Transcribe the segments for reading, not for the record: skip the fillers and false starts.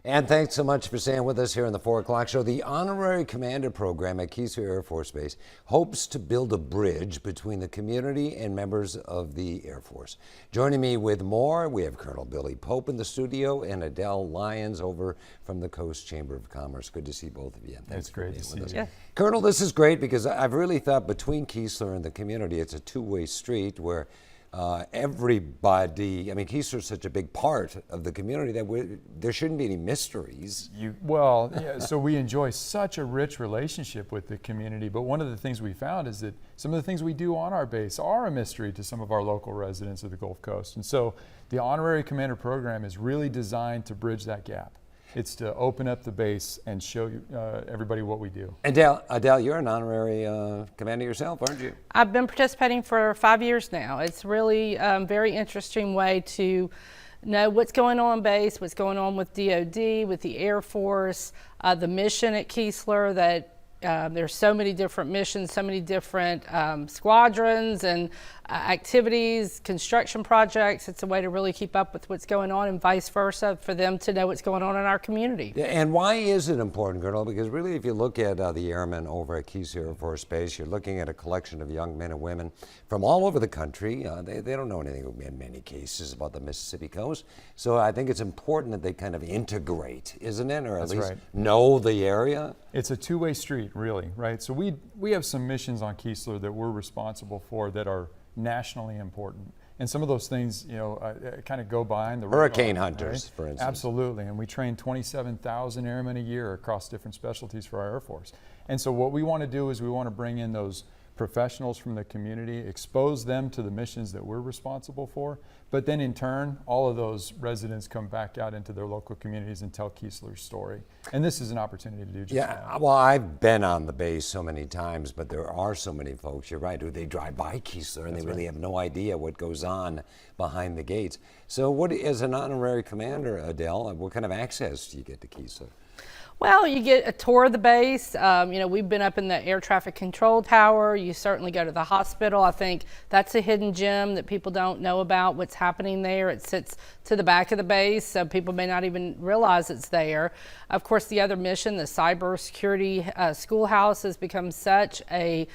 And thanks so much for staying with us here in the 4 o'clock show. The Honorary Commander Program at Keesler Air Force Base hopes to build a bridge between the community and members of the Air Force. Joining me with more, we have Colonel Billy Pope in the studio and Adele Lyons over from the Coast Chamber of Commerce. Good to see both of you. It's great to see you. Yeah. Colonel, this is great because I've really thought between Keesler and the community, it's a two-way street where everybody, I mean, Keesler's such a big part of the community that there shouldn't be any mysteries. So we enjoy such a rich relationship with the community, but one of the things we found is that some of the things we do on our base are a mystery to some of our local residents of the Gulf Coast. And so the Honorary Commander Program is really designed to bridge that gap. It's to open up the base and show you, everybody what we do. Adele, you're an honorary commander yourself, aren't you? I've been participating for 5 years now. It's really a very interesting way to know what's going on base, what's going on with DOD, with the Air Force, the mission at Keesler that there's so many different missions, so many different squadrons and activities, construction projects. It's a way to really keep up with what's going on and vice versa for them to know what's going on in our community. Yeah, and why is it important, Colonel? Because really, if you look at the airmen over at Keesler Air Force Base, you're looking at a collection of young men and women from all over the country. They don't know anything in many cases about the Mississippi coast. So I think it's important that they kind of integrate, isn't it? Or at least know the area. It's a two-way street, really, right? So we have some missions on Keesler that we're responsible for that are nationally important. And some of those things, you know, kind of go by in the hurricane hunters, right? For instance. Absolutely, and we train 27,000 airmen a year across different specialties for our Air Force. And so what we want to do is we want to bring in those professionals from the community, expose them to the missions that we're responsible for, but then in turn, all of those residents come back out into their local communities and tell Keesler's story. And this is an opportunity to do just that. Well, I've been on the base so many times, but there are so many folks, you're right, who they drive by Keesler and they really have no idea what goes on behind the gates. So what, as an honorary commander, Adele, what kind of access do you get to Keesler? Well, you get a tour of the base. You know, we've been up in the air traffic control tower. You certainly go to the hospital. I think that's a hidden gem that people don't know about what's happening there. It sits to the back of the base, so people may not even realize it's there. Of course, the other mission, the cybersecurity schoolhouse, has become such a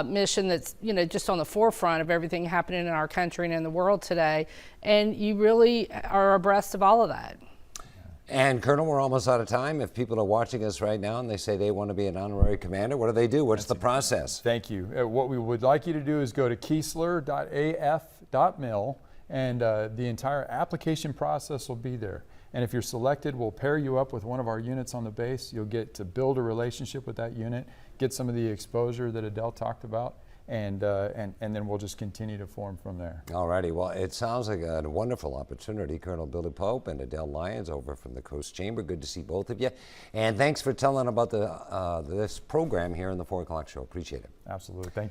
mission that's, you know, just on the forefront of everything happening in our country and in the world today. And you really are abreast of all of that. And Colonel, we're almost out of time. If people are watching us right now and they say they want to be an honorary commander, what do they do? What's the process? Thank you. What we would like you to do is go to keesler.af.mil, and the entire application process will be there. And if you're selected, we'll pair you up with one of our units on the base. You'll get to build a relationship with that unit, get some of the exposure that Adele talked about, and then we'll just continue to form from there. All righty. Well, it sounds like a wonderful opportunity. Colonel Billy Pope and Adele Lyons over from the Coast Chamber. Good to see both of you. And thanks for telling about this program here in the 4 o'clock show. Appreciate it. Absolutely. Thank you.